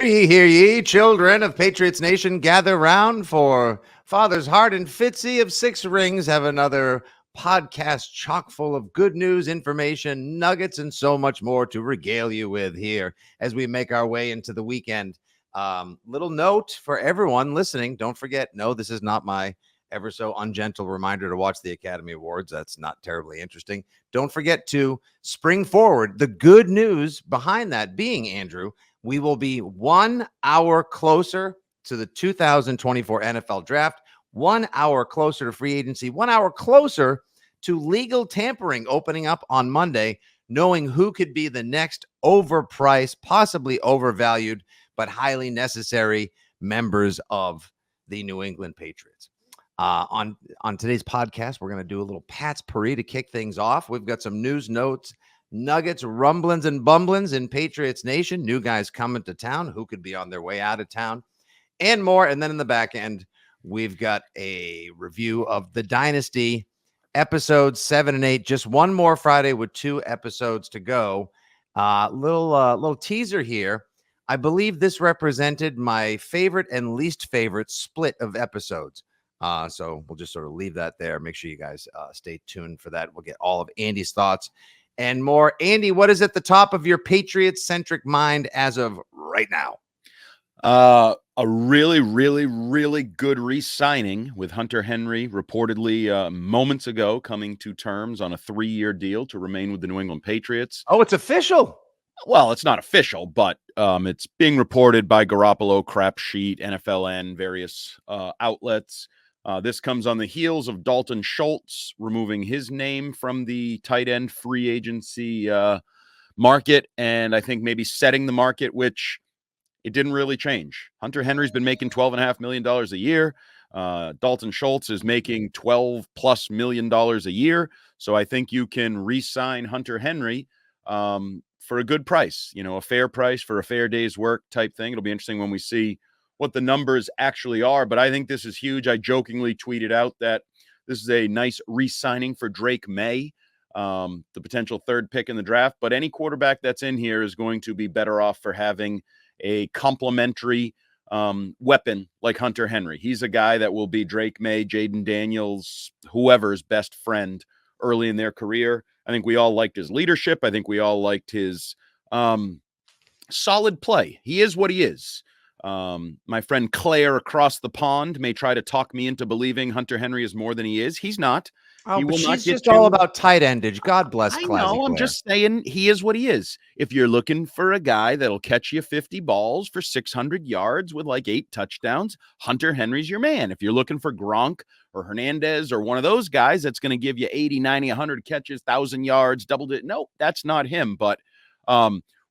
Hear ye, children of Patriots Nation, gather round for Father's Heart and Fitzy of Six Rings have another podcast chock full of good news, information, nuggets, and so much more to regale you with here as we make our way into the weekend. Little note for everyone listening, don't forget, no, this is not my ever so ungentle reminder to watch the Academy Awards. That's not terribly interesting. Don't forget to spring forward. The good news behind that being, Andrew, we will be 1 hour closer to the 2024 NFL draft, 1 hour closer to free agency, 1 hour closer to legal tampering opening up on Monday, knowing who could be the next overpriced, possibly overvalued, but highly necessary members of the New England Patriots. On today's podcast, we're going to do a little Pat's Parade to kick things off. We've got some news, notes, nuggets, rumblings, and bumblings in Patriots Nation. New guys coming to town, who could be on their way out of town, and more. And then in the back end, we've got a review of the Dynasty episodes 7 and 8. Just one more Friday with 2 episodes to go. Little teaser here. I believe this represented my favorite and least favorite split of episodes. So we'll just sort of leave that there. Make sure you guys stay tuned for that. We'll get all of Andy's thoughts and more. Andy, what is at the top of your Patriots-centric mind as of right now? A really, really, really good re-signing with Hunter Henry, reportedly moments ago coming to terms on a 3-year deal to remain with the New England Patriots. Oh, it's official. Well, it's not official, but it's being reported by Garoppolo, Crap Sheet, NFLN, various outlets. This comes on the heels of Dalton Schultz removing his name from the tight end free agency market, and I think maybe setting the market, which it didn't really change. Hunter Henry's been making $12.5 million a year. Dalton Schultz is making $12+ million a year. So I think you can re-sign Hunter Henry for a good price, a fair price for a fair day's work type thing. It'll be interesting when we see what the numbers actually are, but I think this is huge. I jokingly tweeted out that this is a nice re-signing for Drake May, the potential 3rd pick in the draft, but any quarterback that's in here is going to be better off for having a complementary weapon like Hunter Henry. He's a guy that will be Drake May, Jaden Daniels, whoever's best friend early in their career. I think we all liked his leadership. I think we all liked his solid play. He is what he is. My friend Claire across the pond may try to talk me into believing Hunter Henry is more than he is. He's not. Oh, he will she's not get just all about tight endage. God bless I Classy know. I'm Claire. just saying he is what he is. If you're looking for a guy that'll catch you 50 balls for 600 yards with like 8 touchdowns, Hunter Henry's your man. If you're looking for Gronk or Hernandez or one of those guys that's going to give you 80, 90, 100 catches, 1,000 yards, no, that's not him. But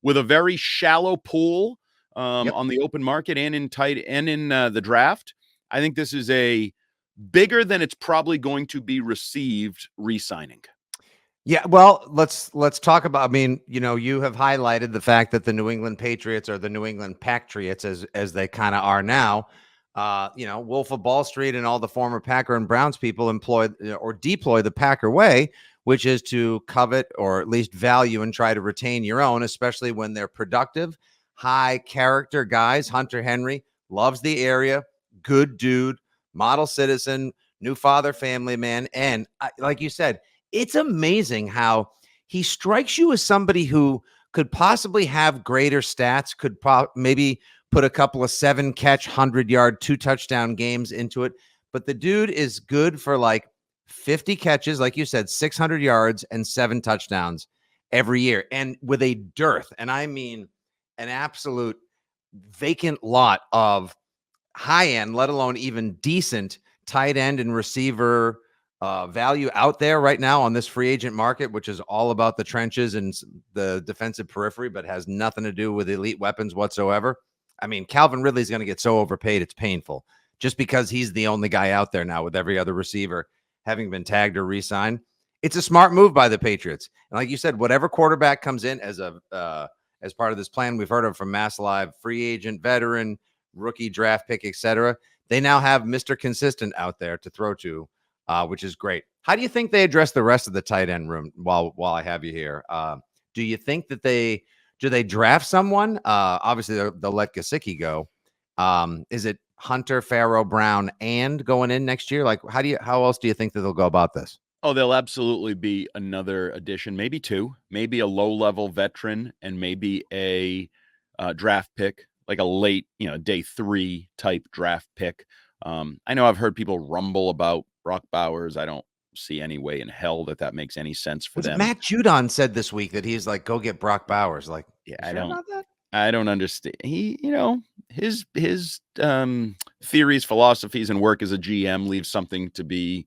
with a very shallow pool on the open market and in the draft, I think this is a bigger than it's probably going to be received re-signing. Yeah, well, let's talk about. I mean, you have highlighted the fact that the New England Patriots are the New England Patriots as they kind of are now. Wolf of Wall Street and all the former Packer and Browns people employ or deploy the Packer way, which is to covet or at least value and try to retain your own, especially when they're productive, high character guys. Hunter Henry loves the area, good dude, model citizen, new father, family man. And like you said, it's amazing how he strikes you as somebody who could possibly have greater stats, could maybe put a couple of 7-catch, 100-yard, 2-touchdown games into it. But the dude is good for like 50 catches, like you said, 600 yards and 7 touchdowns every year. And with a dearth, and I mean an absolute vacant lot of high end, let alone even decent tight end and receiver value out there right now on this free agent market, which is all about the trenches and the defensive periphery, but has nothing to do with elite weapons whatsoever. I mean, Calvin Ridley's going to get so overpaid, it's painful, just because he's the only guy out there now with every other receiver having been tagged or re-signed. It's a smart move by the Patriots. And like you said, whatever quarterback comes in as part of this plan, we've heard of from Mass Live, free agent, veteran, rookie draft pick, etc. They now have Mr. Consistent out there to throw to, which is great. How do you think they address the rest of the tight end room while I have you here? Do you think that they Do they draft someone? Obviously, they'll let Gesicki go. Is it Hunter, Farrow, Brown, and going in next year? Like, how else do you think that they'll go about this? Oh, there'll absolutely be another addition, maybe two, maybe a low-level veteran and maybe a draft pick, like a late, day 3 type draft pick. I know I've heard people rumble about Brock Bowers. I don't see any way in hell that makes any sense for them. Matt Judon said this week that he's like, go get Brock Bowers. Like, Yeah, about that? I don't understand. He, his theories, philosophies, and work as a GM leaves something to be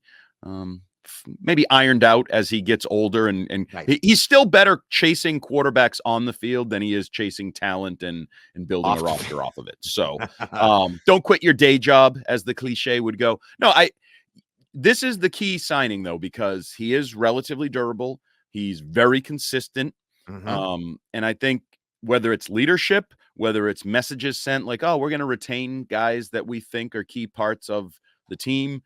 maybe ironed out as he gets older, and Right. he's still better chasing quarterbacks on the field than he is chasing talent and building a roster off of it. So don't quit your day job, as the cliche would go. No, this is the key signing, though, because he is relatively durable. He's very consistent. Mhm. And I think whether it's leadership, whether it's messages sent like, oh, we're going to retain guys that we think are key parts of the team,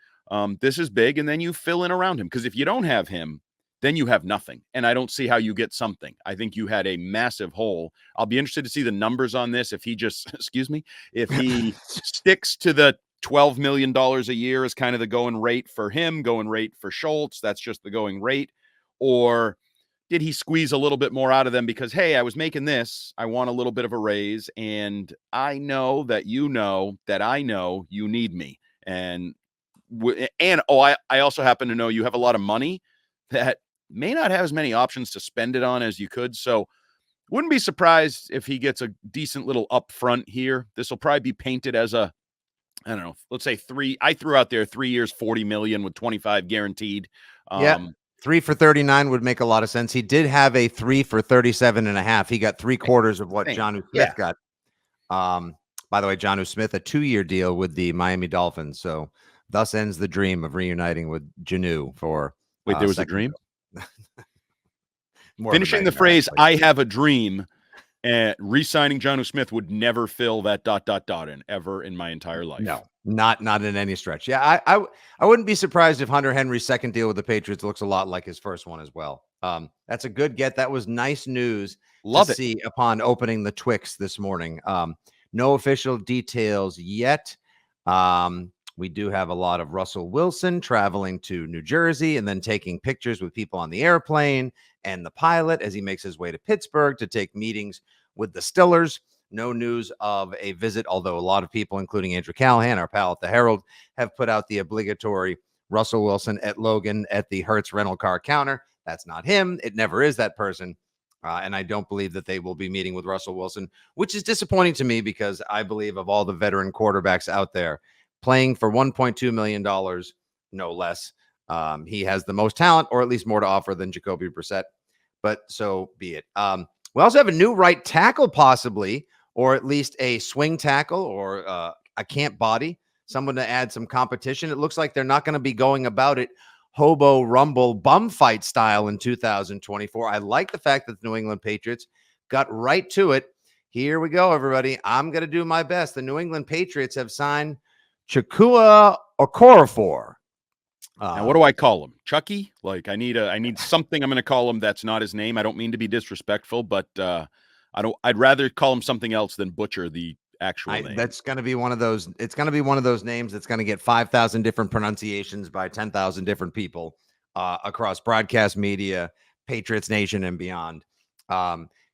this is big. And then you fill in around him. Because if you don't have him, then you have nothing. And I don't see how you get something. I think you had a massive hole. I'll be interested to see the numbers on this. If he just, if he sticks to the $12 million a year is kind of the going rate for him, going rate for Schultz. That's just the going rate. Or did he squeeze a little bit more out of them because, hey, I was making this, I want a little bit of a raise, and I know that I know you need me. And I also happen to know you have a lot of money that may not have as many options to spend it on as you could. So wouldn't be surprised if he gets a decent little upfront here. This will probably be painted as I don't know, let's say I threw out there 3 years, 40 million with 25 guaranteed. Yeah. 3 for 39 would make a lot of sense. He did have a 3 for 37.5. He got 3/4 of what Jonnu Smith got. By the way, Jonnu Smith, a 2-year deal with the Miami Dolphins. So thus ends the dream of reuniting with Jonnu for. Wait, there was a dream? More finishing the phrase, I have a dream, and re-signing Jonnu Smith would never fill that ... in ever in my entire life. No, not in any stretch. Yeah, I wouldn't be surprised if Hunter Henry's second deal with the Patriots looks a lot like his first one as well. That's a good get. That was nice news to see upon opening the Twix this morning. No official details yet. We do have a lot of Russell Wilson traveling to New Jersey and then taking pictures with people on the airplane and the pilot as he makes his way to Pittsburgh to take meetings with the Stillers. No news of a visit, although a lot of people, including Andrew Callahan, our pal at the Herald, have put out the obligatory Russell Wilson at Logan at the Hertz rental car counter. That's not him. It never is that person. And I don't believe that they will be meeting with Russell Wilson, which is disappointing to me because I believe of all the veteran quarterbacks out there playing for $1.2 million, no less, he has the most talent, or at least more to offer than Jacoby Brissett. But so be it. We also have a new right tackle, possibly, or at least a swing tackle or a camp body, someone to add some competition. It looks like they're not going to be going about it hobo rumble bum fight style in 2024. I like the fact that the New England Patriots got right to it. Here we go, everybody. I'm going to do my best. The New England Patriots have signed Chukwu Okorafor. Now, what do I call him? Chucky? Like I need something I'm going to call him that's not his name. I don't mean to be disrespectful, but I'd rather call him something else than butcher the actual name. That's going to be one of those. It's going to be one of those names that's going to get 5,000 different pronunciations by 10,000 different people across broadcast media, Patriots Nation, and beyond.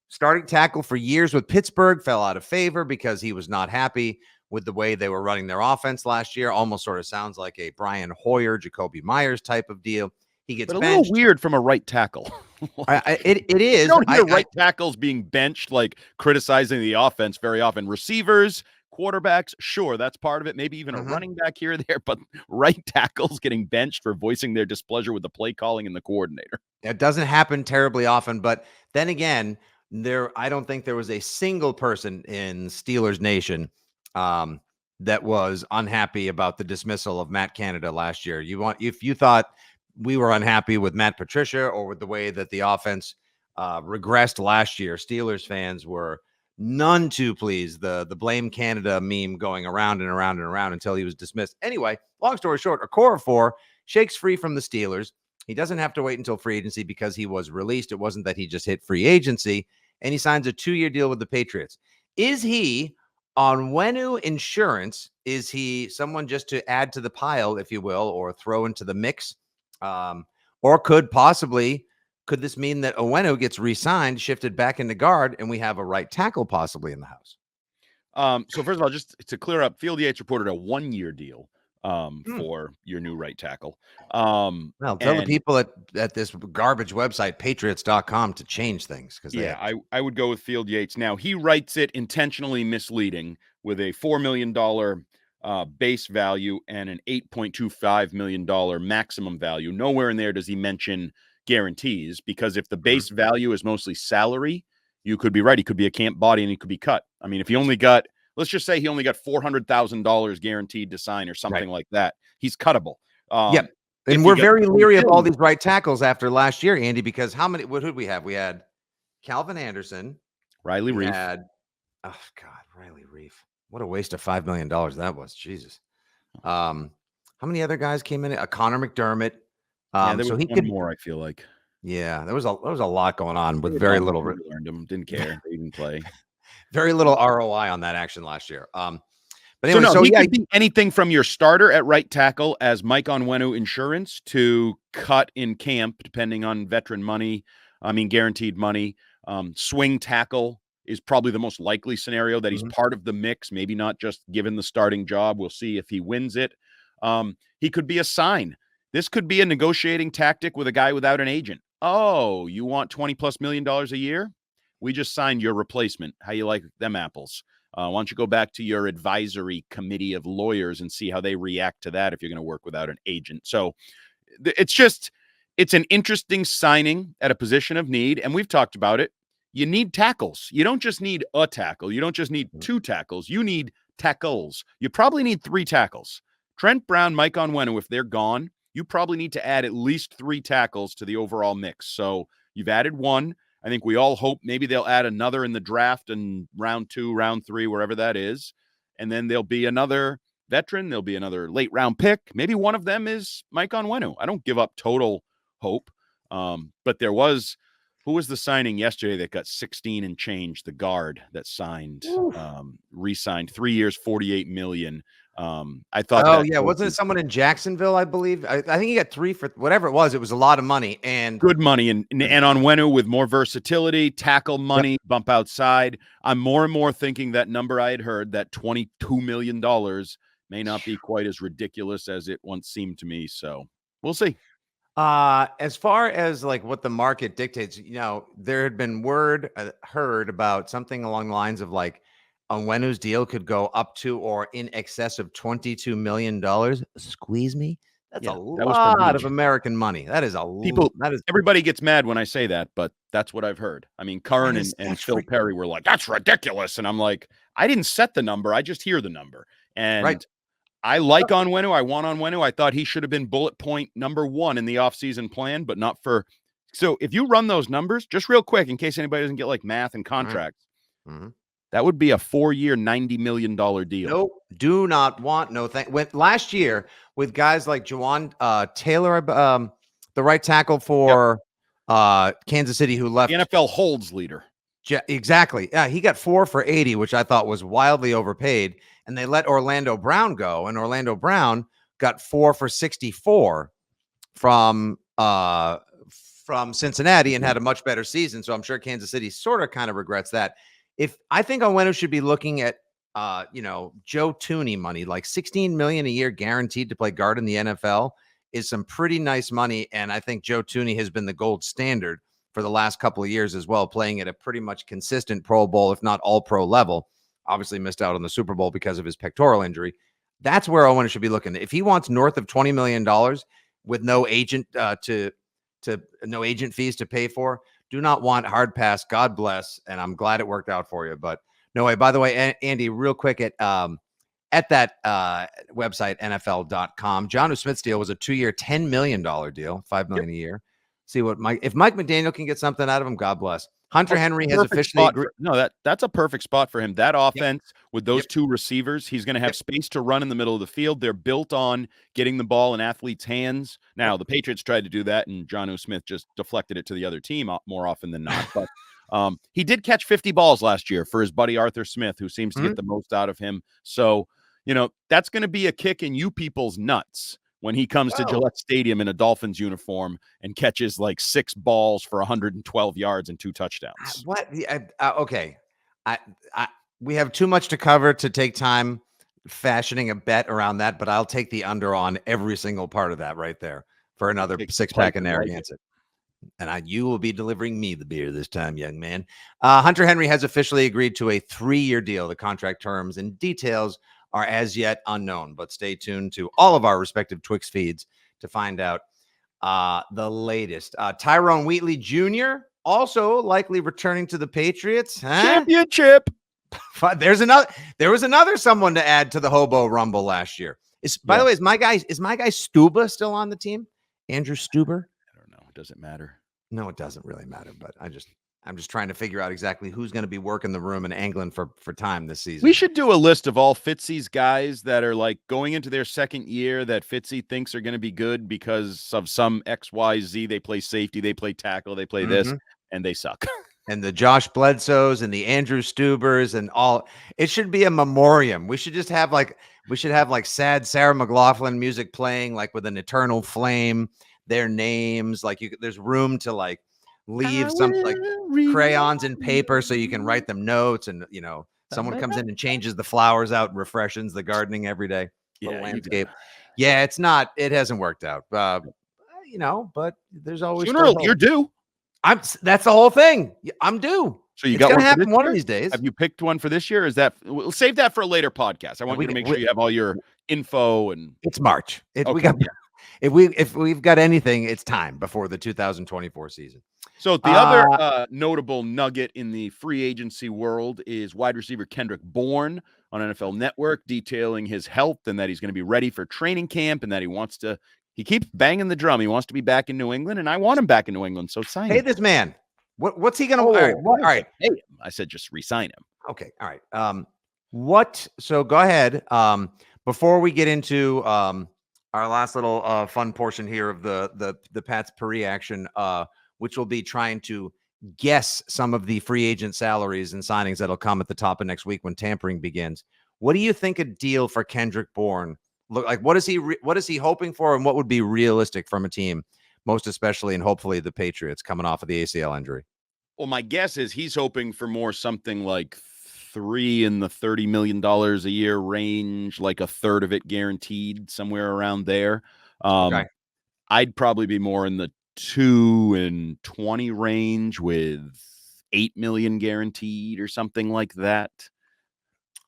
Starting tackle for years with Pittsburgh, fell out of favor because he was not happy with the way they were running their offense last year. Almost sort of sounds like a Brian Hoyer, Jacoby Myers type of deal. He gets benched. A little weird from a right tackle. It is. You don't hear right tackles being benched, like criticizing the offense very often. Receivers, quarterbacks, sure, that's part of it. Maybe even a running back here or there, but right tackles getting benched for voicing their displeasure with the play calling and the coordinator. It doesn't happen terribly often, but then again, I don't think there was a single person in Steelers Nation that was unhappy about the dismissal of Matt Canada last year. If you thought we were unhappy with Matt Patricia or with the way that the offense regressed last year, Steelers fans were none too pleased. The blame Canada meme going around and around and around until he was dismissed. Anyway, long story short, Okorafor shakes free from the Steelers. He doesn't have to wait until free agency because he was released. It wasn't that he just hit free agency. and he signs a 2-year deal with the Patriots. Is he on Onwenu insurance? Is he someone just to add to the pile, if you will, or throw into the mix? Or could this mean that Onwenu gets re-signed, shifted back into guard, and we have a right tackle possibly in the house? So first of all, just to clear up, Field Yates reported a 1-year deal Hmm. for your new right tackle. Well, tell the people at this garbage website, patriots.com, to change things. I would go with Field Yates. Now, he writes it intentionally misleading with a $4 million base value and an $8.25 million maximum value. Nowhere in there does he mention guarantees, because if the base value is mostly salary, you could be right. He could be a camp body and he could be cut. I mean, if he only got, let's just say he only got $400,000 guaranteed to sign or something like that, he's cuttable. Yep. And we're very leery of all these right tackles after last year, Andy, because what did we have? We had Calvin Anderson, Riley Reef. Oh God, Riley Reef. What a waste of $5 million that was. Jesus. How many other guys came in? Connor McDermott. There was one more, I feel like. Yeah, there was a lot going on with very little. Learned them, didn't care. They didn't play. Very little ROI on that action last year. But anyway, he could be anything from your starter at right tackle as Mike Onwenu insurance to cut in camp, depending on veteran money. Guaranteed money. Swing tackle is probably the most likely scenario that he's part of the mix, maybe not just given the starting job. We'll see if he wins it. He could be a sign. This could be a negotiating tactic with a guy without an agent. Oh, you want $20+ million a year? We just signed your replacement. How you like them apples? Why don't you go back to your advisory committee of lawyers and see how they react to that if you're going to work without an agent? So it's an interesting signing at a position of need. And we've talked about it. You need tackles. You don't just need a tackle. You don't just need 2 tackles. You need tackles. You probably need 3 tackles. Trent Brown, Mike Onwenu, if they're gone, you probably need to add at least 3 tackles to the overall mix. So you've added 1. I think we all hope maybe they'll add another in the draft in round 2, round 3, wherever that is. And then there'll be another veteran. There'll be another late round pick. Maybe one of them is Mike Onwenu. I don't give up total hope. But who was the signing yesterday that got 16 and change? The guard that signed, re-signed 3 years, $48 million. I thought. Oh yeah, wasn't it someone in Jacksonville? I believe. I think he got 3 for whatever it was. It was a lot of money and good money, and Onwenu with more versatility, tackle money, bump outside. I'm more and more thinking that number I had heard, that $22 million, may not be quite as ridiculous as it once seemed to me. So we'll see. As far as like what the market dictates, there had been heard about something along the lines of like Onwenu's deal could go up to or in excess of $22 million. Squeeze me. That's a lot of American money. That is everybody gets mad when I say that, but that's what I've heard. I mean, Curran and Phil Perry were like, that's ridiculous. And I'm like, I didn't set the number. I just hear the number. And I like Onwenu. I want Onwenu. I thought he should have been bullet point number 1 in the offseason plan, but not for. So if you run those numbers just real quick, in case anybody doesn't get like math and contracts, that would be a 4-year, $90 million deal. Nope. Do not want. No thank. Last year with guys like Juwan Taylor, the right tackle for Kansas City, who left the NFL holds leader. Exactly. Yeah, he got 4 for 80, which I thought was wildly overpaid. And they let Orlando Brown go, and Orlando Brown got 4 for 64 from Cincinnati and had a much better season. So I'm sure Kansas City sort of kind of regrets that. If I think Onwenu should be looking at Joe Thuney money, like $16 million a year guaranteed to play guard in the NFL is some pretty nice money. And I think Joe Thuney has been the gold standard for the last couple of years as well, playing at a pretty much consistent Pro Bowl, if not all pro level. Obviously missed out on the Super Bowl because of his pectoral injury. That's where Onwenu should be looking. If he wants north of $20 million with no agent no agent fees to pay for, do not want hard pass. God bless. And I'm glad it worked out for you. But no way. By the way, Andy, real quick at that website, NFL.com, Jonnu Smith's deal was a 2-year, $10 million deal, $5 million a year. See what if Mike McDaniel can get something out of him, God bless. Hunter Henry has officially agreed. That's a perfect spot for him. That offense with those 2 receivers, he's going to have space to run in the middle of the field. They're built on getting the ball in athletes' hands. Now, the Patriots tried to do that, and Jonnu Smith just deflected it to the other team more often than not. But He did catch 50 balls last year for his buddy Arthur Smith, who seems to get the most out of him. So, that's going to be a kick in you people's nuts when he comes to Gillette Stadium in a Dolphins uniform and catches like 6 balls for 112 yards and 2 touchdowns. Okay. We have too much to cover to take time fashioning a bet around that, but I'll take the under on every single part of that right there for another 6-pack of Narragansett. And you will be delivering me the beer this time, young man. Hunter Henry has officially agreed to a 3-year deal. The contract terms and details are as yet unknown, but stay tuned to all of our respective Twix feeds to find out the latest. Tyrone Wheatley Jr. also likely returning to the Patriots. Championship. There was another someone to add to the Hobo Rumble last year. By the way, is my guy Stuba still on the team? Andrew Stuber? I don't know. Does it matter? No, it doesn't really matter, but I'm just trying to figure out exactly who's going to be working the room in England for time this season. We should do a list of all Fitzy's guys that are like going into their second year that Fitzy thinks are going to be good because of some XYZ. They play safety, they play tackle, they play this, and they suck. And the Josh Bledsoes and the Andrew Stubers and all. It should be a memoriam. We should have sad Sarah McLachlan music playing, like with an eternal flame, their names. Like there's room to like leave some like crayons and paper so you can write them notes. And someone comes in and changes the flowers out and refreshes the gardening every day. The landscape. Yeah, it hasn't worked out. But there's always you're due. That's the whole thing. I'm due. So you got one to happen one of these days. Have you picked one for this year? We'll save that for a later podcast. I want you to make sure you have all your info and it's March. If we've got anything, it's time before the 2024 season. So the other notable nugget in the free agency world is wide receiver Kendrick Bourne on NFL Network detailing his health and that he's going to be ready for training camp and that he keeps banging the drum. He wants to be back in New England, and I want him back in New England. So sign him. Hey, this man. What's he going to? All right. Hey, I said just re-sign him. Okay. All right. So go ahead. Before we get into our last little fun portion here of the Pats per reaction, which will be trying to guess some of the free agent salaries and signings that'll come at the top of next week when tampering begins. What do you think a deal for Kendrick Bourne look like? What is he hoping for, and what would be realistic from a team, most especially and hopefully the Patriots coming off of the ACL injury? Well, my guess is he's hoping for more something like $3 in the $30 million a year range, like a third of it guaranteed, somewhere around there. Okay. I'd probably be more in the 2 and 20 range with $8 million guaranteed or something like that.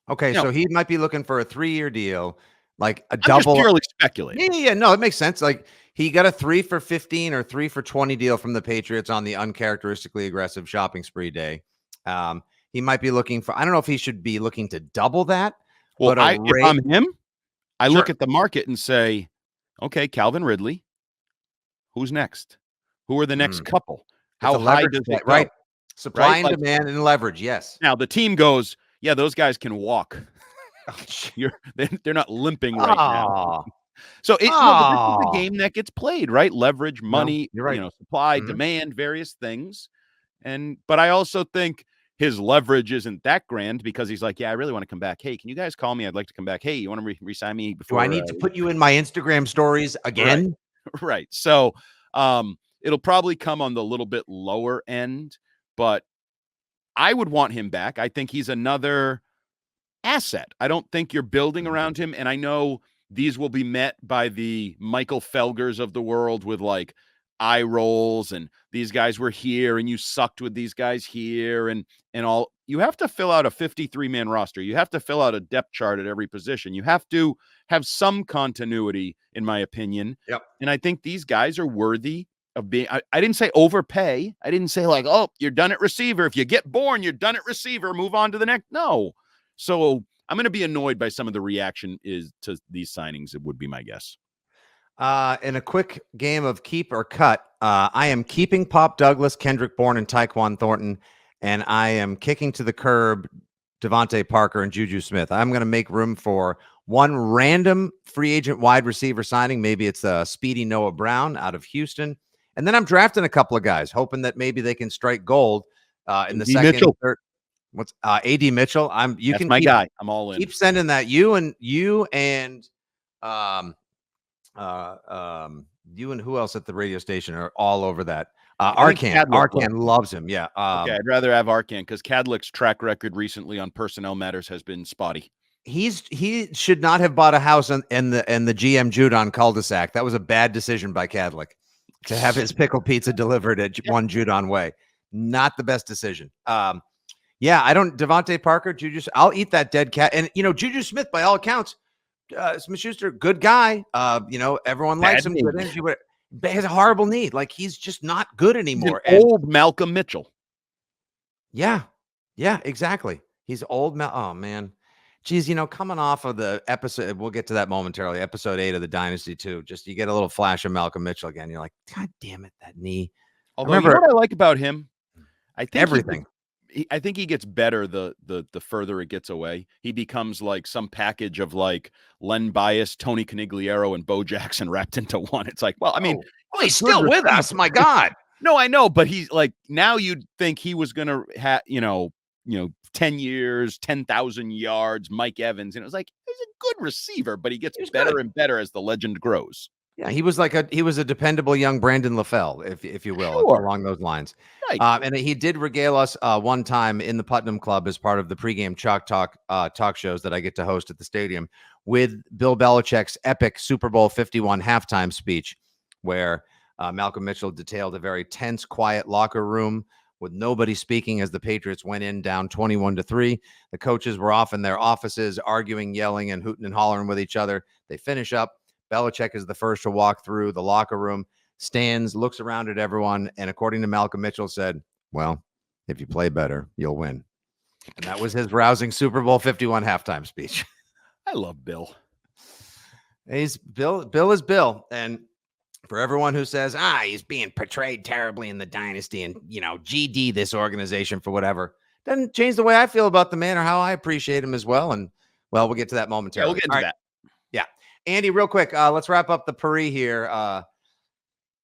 Okay, so he might be looking for a 3-year deal, like a I'm double. Just purely speculating. Yeah, no, it makes sense. Like he got a 3 for 15 or 3 for 20 deal from the Patriots on the uncharacteristically aggressive shopping spree day. He might be looking for. I don't know if he should be looking to double that. Well, if I'm him, I look at the market and say, okay, Calvin Ridley. Who's next? Who are the next couple? How high does it go? Right. Supply and demand and leverage. Yes. Now the team goes, yeah, those guys can walk. They're not limping right now. So this is the game that gets played, right? Leverage, money, you're right. Supply, demand, various things. But I also think his leverage isn't that grand because he's like, yeah, I really want to come back. Hey, can you guys call me? I'd like to come back. Hey, you want to re-sign me before? Do I need to put you in my Instagram stories again? Right. So it'll probably come on the little bit lower end, but I would want him back. I think he's another asset. I don't think you're building around him. And I know these will be met by the Michael Felgers of the world with like eye rolls and these guys were here and you sucked with these guys here and all. You have to fill out a 53-man roster. You have to fill out a depth chart at every position. You have to have some continuity, in my opinion. Yep. And I think these guys are worthy of being, I didn't say overpay. I didn't say like, oh, you're done at receiver. If you get Bourne, you're done at receiver, move on to the next. No. So I'm going to be annoyed by some of the reaction to these signings. It would be my guess. In a quick game of keep or cut, I am keeping Pop Douglas, Kendrick Bourne, and Tyquan Thornton, and I am kicking to the curb Devontae Parker and Juju Smith. I'm going to make room for one random free agent wide receiver signing. Maybe it's a speedy Noah Brown out of Houston. And then I'm drafting a couple of guys, hoping that maybe they can strike gold. In the A.D. second, Mitchell. third. What's A.D. Mitchell? You That's can my guy. I'm all in. keep sending that. You and who else at the radio station are all over that. I think Cadlick Arcan loves him. Yeah. Okay, I'd rather have Arcan because Cadlick's track record recently on personnel matters has been spotty. He should not have bought a house in the GM Judon cul-de-sac. That was a bad decision by Cadlick to have his pickle pizza delivered at 1 Judon Way. Not the best decision. Yeah, I don't. Devontae Parker, Juju. I'll eat that dead cat. And Juju Smith, by all accounts, Smith-Schuster, good guy. Everyone likes him. Knee. Good energy, but has a horrible knee. Like he's just not good anymore. He's an old Malcolm Mitchell. Yeah, exactly. He's old. Oh man, geez, coming off of the episode, we'll get to that momentarily. Episode 8 of the Dynasty too. Just you get a little flash of Malcolm Mitchell again. You're like, God damn it, that knee. Although you know what I like about him, I think everything. I think he gets better the further it gets away. He becomes like some package of like Len Bias, Tony Conigliaro, and Bo Jackson wrapped into one. It's like, well, I mean, he's still with us. My God. No, I know, but he's like, now you'd think he was gonna have 10 years, 10,000 yards, Mike Evans, and it was like he's a good receiver, but he gets better and better as the legend grows. Yeah, he was a dependable young Brandon LaFell, if you will, along those lines. Right. And he did regale us one time in the Putnam Club as part of the pregame Chalk talk shows that I get to host at the stadium with Bill Belichick's epic Super Bowl 51 halftime speech, where Malcolm Mitchell detailed a very tense, quiet locker room with nobody speaking as the Patriots went in down 21-3. The coaches were off in their offices arguing, yelling, and hooting and hollering with each other. They finish up. Belichick is the first to walk through the locker room, stands, looks around at everyone, and according to Malcolm Mitchell, said, well, if you play better, you'll win. And that was his rousing Super Bowl 51 halftime speech. I love Bill. Bill is Bill. And for everyone who says, he's being portrayed terribly in the Dynasty and, GD this organization for whatever, doesn't change the way I feel about the man or how I appreciate him as well. And, well, we'll get to that momentarily. Yeah, we'll get into that. Yeah. Andy, real quick, let's wrap up the Paris here.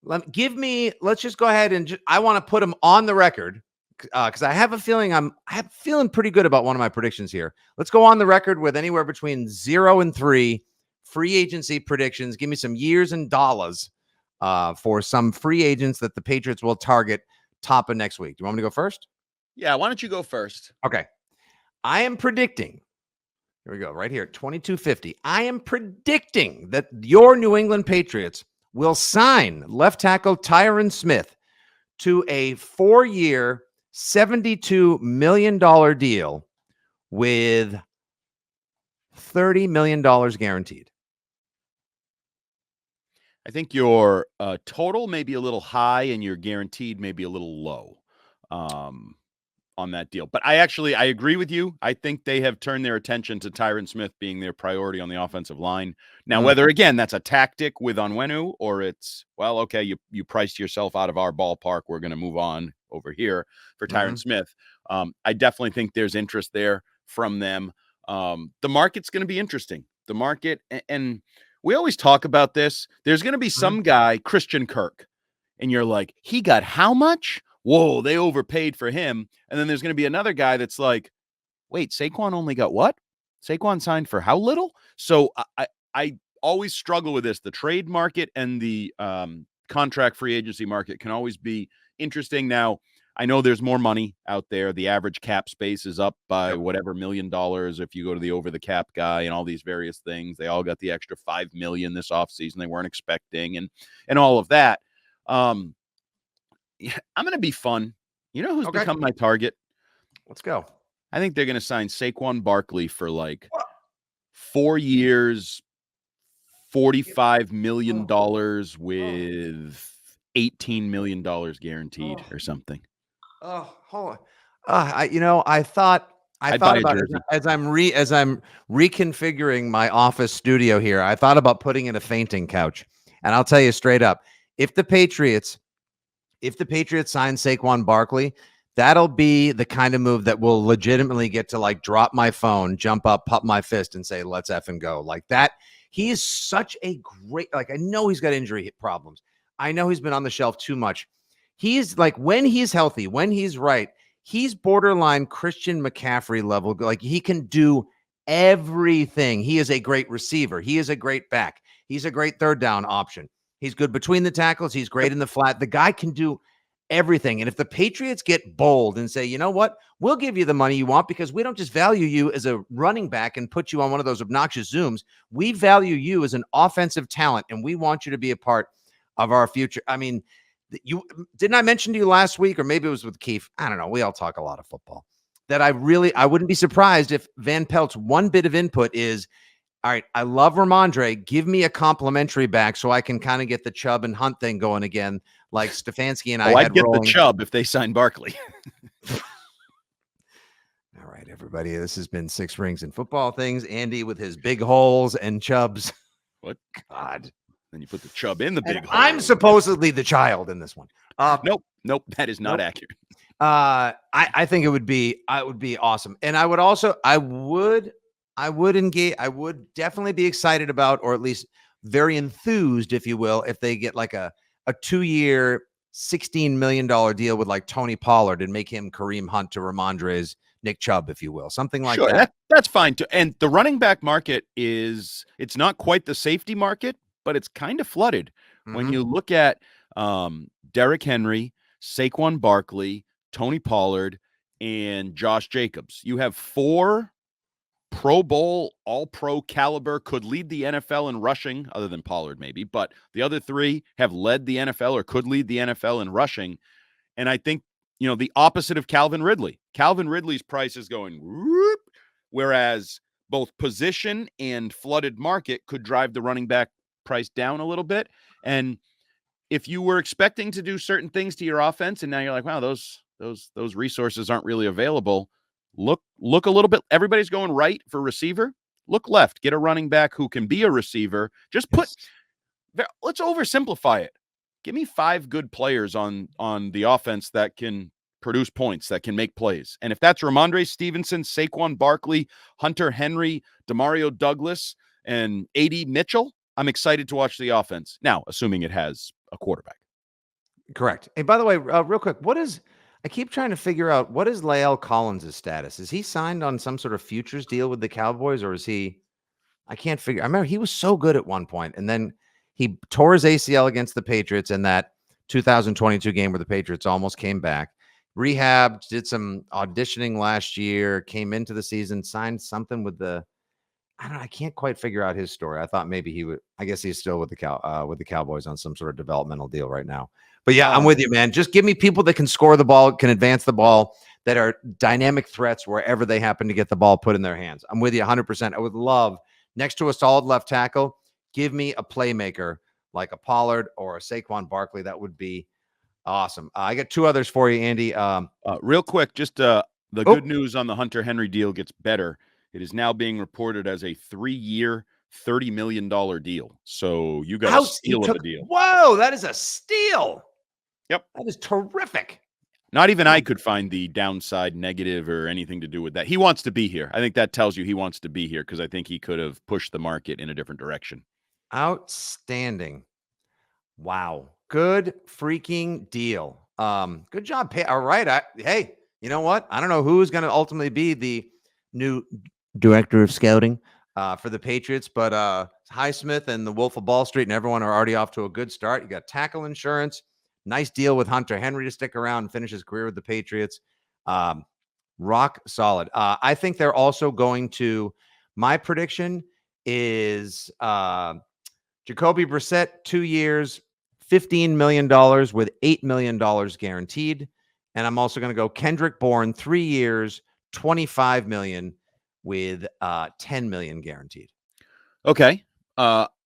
Let's just go ahead and I want to put him on the record because I have a feeling I'm feeling pretty good about one of my predictions here. Let's go on the record with anywhere between 0 and 3 free agency predictions. Give me some years and dollars for some free agents that the Patriots will target top of next week. Do you want me to go first? Yeah, why don't you go first? Okay. I am predicting. Here we go, right here, 2250. I am predicting that your New England Patriots will sign left tackle Tyron Smith to a 4-year, $72 million deal with $30 million guaranteed. I think your total may be a little high and your guaranteed may be a little low on that deal. But I agree with you. I think they have turned their attention to Tyron Smith being their priority on the offensive line. Now, whether, again, that's a tactic with Onwenu or it's, well, okay, you priced yourself out of our ballpark. We're going to move on over here for Tyron Smith. I definitely think there's interest there from them. The market's going to be interesting. The market, and we always talk about this. There's going to be some guy, Christian Kirk, and you're like, he got how much? Whoa, they overpaid for him. And then there's going to be another guy that's like, wait, Saquon only got what? Saquon signed for how little? So I always struggle with this. The trade market and the contract free agency market can always be interesting. Now, I know there's more money out there. The average cap space is up by whatever $1 million if you go to the over the cap guy and all these various things. They all got the extra $5 million this offseason they weren't expecting and all of that. I'm going to be fun. You know who's become my target? Let's go. I think they're going to sign Saquon Barkley for like 4 years, $45 million with $18 million guaranteed or something. Oh, hold on. I thought about it as I'm reconfiguring my office studio here. I thought about putting in a fainting couch, and I'll tell you straight up, if the Patriots sign Saquon Barkley, that'll be the kind of move that will legitimately get to like drop my phone, jump up, pop my fist, and say, "Let's effing go!" Like that. He is such a great. Like I know he's got injury problems. I know he's been on the shelf too much. He's like when he's healthy, when he's right. he's borderline Christian McCaffrey level. Like, he can do everything. He is a great receiver. He is a great back. He's a great third down option. He's good between the tackles. He's great in the flat. The guy can do everything. And if the Patriots get bold and say, you know what, we'll give you the money you want because we don't just value you as a running back and put you on one of those obnoxious Zooms. We value you as an offensive talent, and we want you to be a part of our future. I mean, you didn't I mention to you last week, or maybe it was with Keith? I don't know. We all talk a lot of football. That I wouldn't be surprised if Van Pelt's one bit of input is, all right, I love Ramondre. Give me a complimentary back so I can kind of get the Chubb and Hunt thing going again, like Stefanski and I I'd had get rolling. the Chubb if they sign Barkley. All right, everybody. This has been Six Rings and Football Things. Andy with his big holes and Chubbs. What? God. Then you put the Chubb in the big hole. I'm supposedly the child in this one. Nope, that is not accurate. I think it would be awesome. And I would definitely be excited about, or at least very enthused, if you will, if they get like a 2-year, $16 million deal with like Tony Pollard and make him Kareem Hunt to Ramondre's Nick Chubb, if you will, something like that. That's fine too. And the running back market it's not quite the safety market, but it's kind of flooded. When you look at Derrick Henry, Saquon Barkley, Tony Pollard, and Josh Jacobs, you have 4 Pro Bowl, all-pro caliber, could lead the NFL in rushing, other than Pollard maybe, but the other 3 have led the NFL or could lead the NFL in rushing. And I think, the opposite of Calvin Ridley. Calvin Ridley's price is going whoop, whereas both position and flooded market could drive the running back price down a little bit. And if you were expecting to do certain things to your offense and now you're like, wow, those resources aren't really available, look a little bit. Everybody's going right for receiver. Look left. Get a running back who can be a receiver. Let's oversimplify it. Give me 5 good players on the offense that can produce points, that can make plays. And if that's Ramondre Stevenson, Saquon Barkley, Hunter Henry, Demario Douglas, and A.D. Mitchell, I'm excited to watch the offense. Now, assuming it has a quarterback. Correct. And by the way, real quick, I keep trying to figure out, what is Lael Collins' status? Is he signed on some sort of futures deal with the Cowboys, or is he? I can't figure. I remember he was so good at one point, and then he tore his ACL against the Patriots in that 2022 game where the Patriots almost came back. Rehabbed, did some auditioning last year, came into the season, signed something with the. I can't quite figure out his story. I thought maybe he would. I guess he's still with the Cowboys on some sort of developmental deal right now. But yeah, I'm with you, man. Just give me people that can score the ball, can advance the ball, that are dynamic threats wherever they happen to get the ball put in their hands. I'm with you 100%. I would love, next to a solid left tackle, give me a playmaker like a Pollard or a Saquon Barkley. That would be awesome. I got 2 others for you, Andy. Real quick, just the good news on the Hunter Henry deal gets better. It is now being reported as a 3-year, $30 million deal. So you got a steal of a deal. Whoa, that is a steal. Yep. That is terrific. Not even I could find the downside negative or anything to do with that. He wants to be here. I think that tells you he wants to be here, because I think he could have pushed the market in a different direction. Outstanding. Wow. Good freaking deal. Good job. All right. Hey, you know what? I don't know who's going to ultimately be the new director of scouting for the Patriots, but Highsmith and the Wolf of Ball Street and everyone are already off to a good start. You got tackle insurance. Nice deal with Hunter Henry to stick around and finish his career with the Patriots. Rock solid. I think they're also going to, my prediction is Jacoby Brissett, 2 years, $15 million with $8 million guaranteed. And I'm also going to go Kendrick Bourne, 3 years, $25 million with $10 million guaranteed. Okay.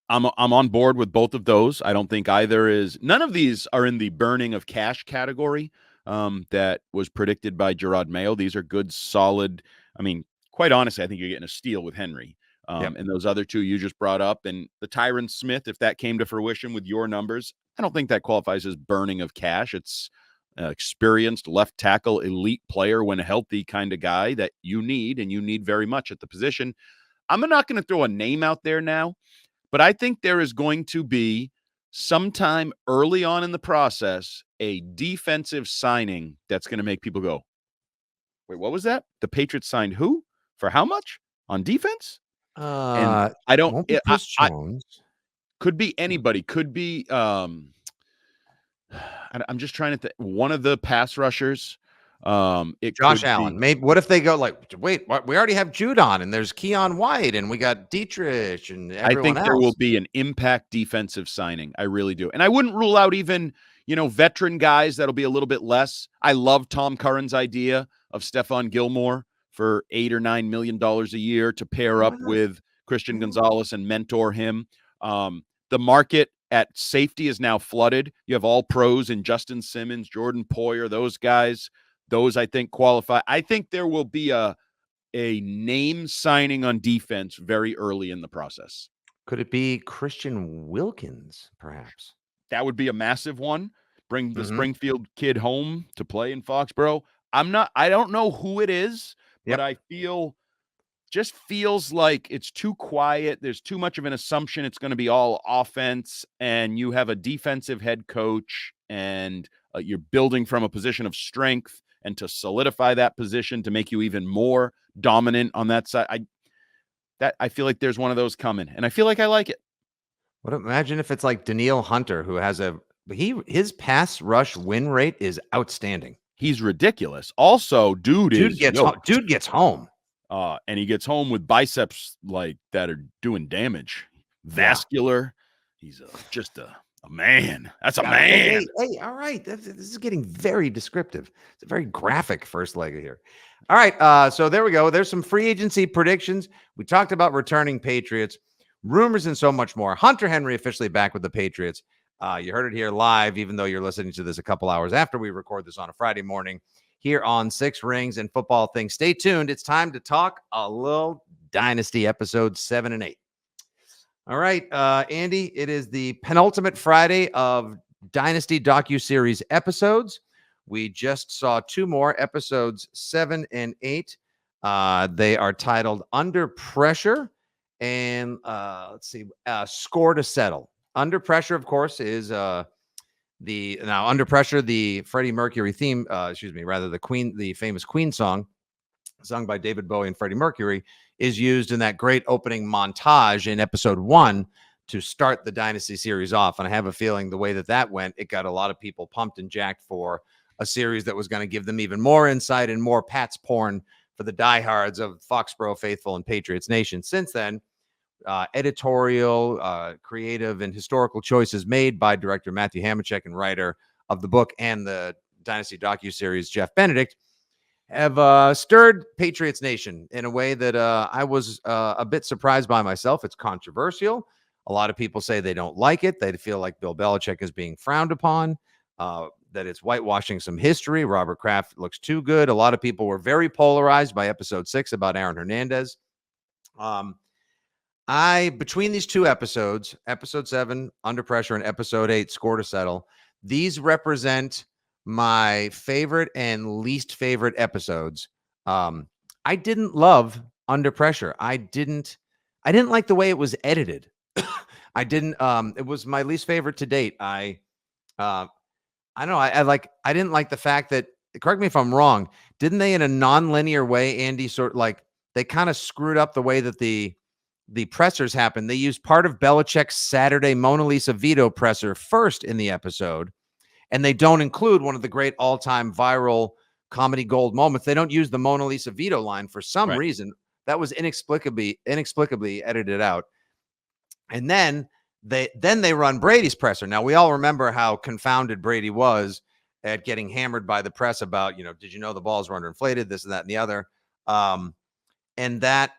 I'm on board with both of those. I don't think none of these are in the burning of cash category that was predicted by Gerard Mayo. These are good, solid. I mean, quite honestly, I think you're getting a steal with Henry. And those other 2 you just brought up, and the Tyron Smith, if that came to fruition with your numbers, I don't think that qualifies as burning of cash. It's experienced left tackle, elite player when healthy kind of guy that you need, and you need very much at the position. I'm not going to throw a name out there now, but I think there is going to be sometime early on in the process a defensive signing that's going to make people go, Wait, what was that? The Patriots signed who? For how much? On defense? And Uh, I don't won't be I Chris Jones. could be anybody. Could be I'm just trying to think. One of the pass rushers. It Josh could Allen. be. Maybe what if they go like, wait, what, we already have Judon and there's Keon White and we got Dietrich and I everyone think there will else. be an impact defensive signing. I really do. And I wouldn't rule out even, veteran guys that'll be a little bit less. I love Tom Curran's idea of Stephon Gilmore for $8 or $9 million a year to pair Why up not? with Christian Gonzalez and mentor him. The market at safety is now flooded. You have all pros in Justin Simmons, Jordan Poyer, those guys. Those I think qualify. I think there will be a name signing on defense very early in the process. Could it be Christian Wilkins, perhaps? That would be a massive one. Bring the Mm-hmm. Springfield kid home to play in Foxborough. I don't know who it is, but Yep. just feels like it's too quiet. There's too much of an assumption it's going to be all offense, and you have a defensive head coach, and you're building from a position of strength, and to solidify that position to make you even more dominant on that side. I feel like there's one of those coming, and I feel like I like it. What imagine if it's like Danielle Hunter, who has his pass rush win rate is outstanding. He's ridiculous. Also, dude gets home. And he gets home with biceps like that are doing damage. Vascular. Yeah. He's just a man. That's a man. Hey, all right. This is getting very descriptive. It's a very graphic first leg here. All right. So there we go. There's some free agency predictions. We talked about returning Patriots, rumors, and so much more. Hunter Henry officially back with the Patriots. You heard it here live, even though you're listening to this a couple hours after we record this on a Friday morning here on Six Rings and Football Things. Stay tuned. It's time to talk a little Dynasty episodes 7 and 8. All right, Andy, it is the penultimate Friday of Dynasty docuseries episodes. We just saw 2 more, episodes 7 and 8. They are titled Under Pressure and Score to Settle. Under Pressure, of course, is Under Pressure, the Freddie Mercury theme, the famous Queen song sung by David Bowie and Freddie Mercury, is used in that great opening montage in episode 1 to start the Dynasty series off. And I have a feeling the way that went, it got a lot of people pumped and jacked for a series that was going to give them even more insight and more Pats porn for the diehards of Foxborough faithful and Patriots Nation. Since then, editorial, creative, and historical choices made by director Matthew Hamachek and writer of the book and the Dynasty docuseries Jeff Benedict have stirred Patriots Nation in a way that I was a bit surprised by myself. It's controversial. A lot of people say they don't like it. They feel like Bill Belichick is being frowned upon, that it's whitewashing some history. Robert Kraft looks too good. A lot of people were very polarized by episode 6 about Aaron Hernandez. Between these 2 episodes, episode 7, Under Pressure, and episode 8, Score to Settle, these represent my favorite and least favorite episodes. I didn't love Under Pressure. I didn't like the way it was edited. It was my least favorite to date. I don't know. I didn't like the fact that, correct me if I'm wrong, didn't they in a non-linear way, Andy, they kind of screwed up the way that the pressers happened. They used part of Belichick's Saturday Mona Lisa veto presser first in the episode, and they don't include one of the great all-time viral comedy gold moments. They don't use the Mona Lisa veto line for some reason. That was inexplicably edited out. And then they run Brady's presser. Now, we all remember how confounded Brady was at getting hammered by the press about, did you know the balls were underinflated, this and that and the other. And that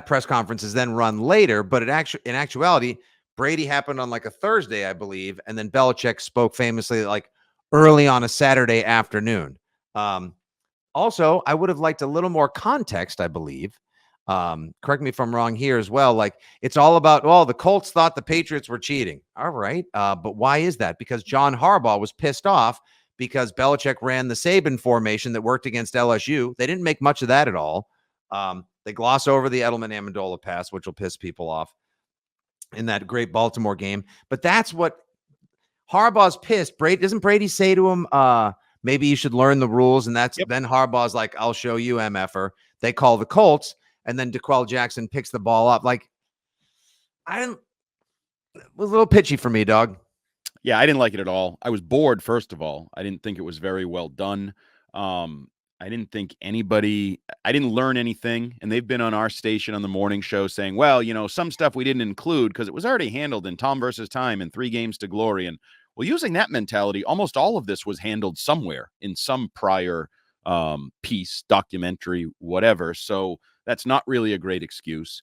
press conference is then run later, but in actuality, Brady happened on like a Thursday, I believe, and then Belichick spoke famously like early on a Saturday afternoon. Also, I would have liked a little more context, I believe. Correct me if I'm wrong here as well. Like, it's all about, the Colts thought the Patriots were cheating. All right. But why is that? Because John Harbaugh was pissed off because Belichick ran the Saban formation that worked against LSU. They didn't make much of that at all. They gloss over the Edelman-Amendola pass, which will piss people off in that great Baltimore game. But that's what Harbaugh's pissed. Doesn't Brady say to him, Maybe you should learn the rules. And that's then Harbaugh's like, I'll show you, MFer. They call the Colts, and then DeQuell Jackson picks the ball up. Like, it was a little pitchy for me, dog. Yeah, I didn't like it at all. I was bored, first of all. I didn't think it was very well done. I didn't think I didn't learn anything. And they've been on our station on the morning show saying, well, some stuff we didn't include because it was already handled in Tom versus Time and 3 Games to Glory. And well, using that mentality, almost all of this was handled somewhere in some prior piece, documentary, whatever. So that's not really a great excuse.